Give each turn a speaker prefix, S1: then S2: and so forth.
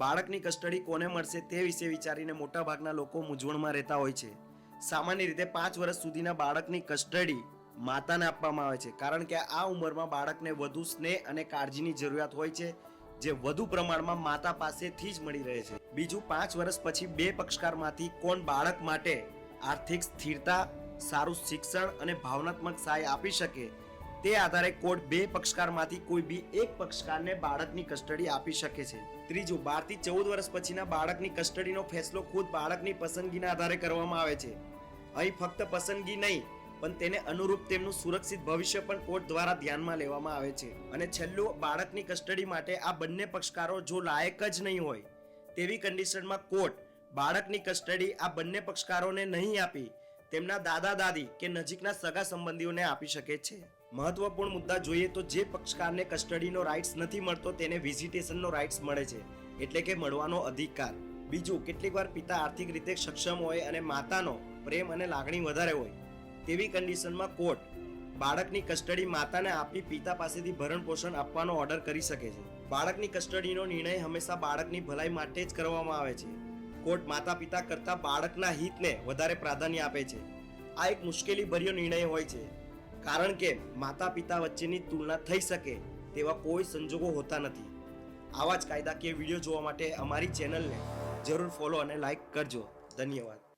S1: બાળકની કસ્ટડી કોને મળશે તે વિશે વિચારીને મોટાભાગના લોકો મૂંઝવણમાં રહેતા હોય છે. સામાન્ય રીતે 5 વર્ષ સુધીના બાળકની કસ્ટડી માતાને આપવામાં આવે છે, કારણ કે આ ઉંમરમાં બાળકને વધુ સ્નેહ અને કાળજીની જરૂરિયાત હોય છે, જે વધુ પ્રમાણમાં માતા પાસેથી જ મળી રહે છે. બીજું, 5 વર્ષ પછી બે પક્ષકારમાંથી કોણ બાળક માટે આર્થિક સ્થિરતા, સારું શિક્ષણ અને ભાવનાત્મક સહાય આપી શકે તે આધારે કોર્ટ બે પક્ષકારમાંથી કોઈ બી એક પક્ષકારને બાળકની કસ્ટડી આપી શકે છે. ત્રીજું, 12 થી 14 વર્ષ પછીના બાળકની કસ્ટડીનો ફેસલો ખુદ બાળકની પસંદગીના આધારે કરવામાં આવે છે. અહીં ફક્ત પસંદગી નહીં, પણ તેને અનુરૂપ તેમનું સુરક્ષિત ભવિષ્ય પણ કોર્ટ દ્વારા ધ્યાનમાં લેવામાં આવે છે. અને છેલ્લું, બાળકની કસ્ટડી માટે આ બંને પક્ષકારો જો લાયક જ નહીં હોય તેવી કન્ડિશનમાં કોર્ટ બાળકની કસ્ટડી આ બંને પક્ષકારોને નહીં આપી તેમના દાદા દાદી કે નજીકના સગા સંબંધીઓને આપી શકે છે. મહત્વપૂર્ણ મુદ્દા જોઈએ તો જે પક્ષકારને કસ્ટડીનો રાઇટ્સ નથી મળતો તેને વિઝિટેશનનો રાઇટ્સ મળે છે, એટલે કે મળવાનો અધિકાર. બીજું, કેટલીકવાર પિતા આર્થિક રીતે સક્ષમ હોય અને માતાનો પ્રેમ અને લાગણી વધારે હોય તેવી કન્ડિશનમાં કોર્ટ બાળકની કસ્ટડી માતાને આપી પિતા પાસેથી ભરણ પોષણ આપવાનો ઓર્ડર કરી શકે છે. બાળકની કસ્ટડીનો નિર્ણય હંમેશા બાળકની ભલાઈ માટે જ કરવામાં આવે છે. કોર્ટ માતા પિતા કરતા બાળકના હિતને વધારે પ્રાધાન્ય આપે છે. આ એક મુશ્કેલી ભર્યો નિર્ણય હોય છે, કારણ કે માતા પિતા વચ્ચેની તુલના થઈ શકે તેવા કોઈ સંજોગો હોતા નથી. આવા જ કાયદાકીય વિડીયો જોવા માટે અમારી ચેનલને જરૂર ફોલો અને લાઈક કરજો. ધન્યવાદ.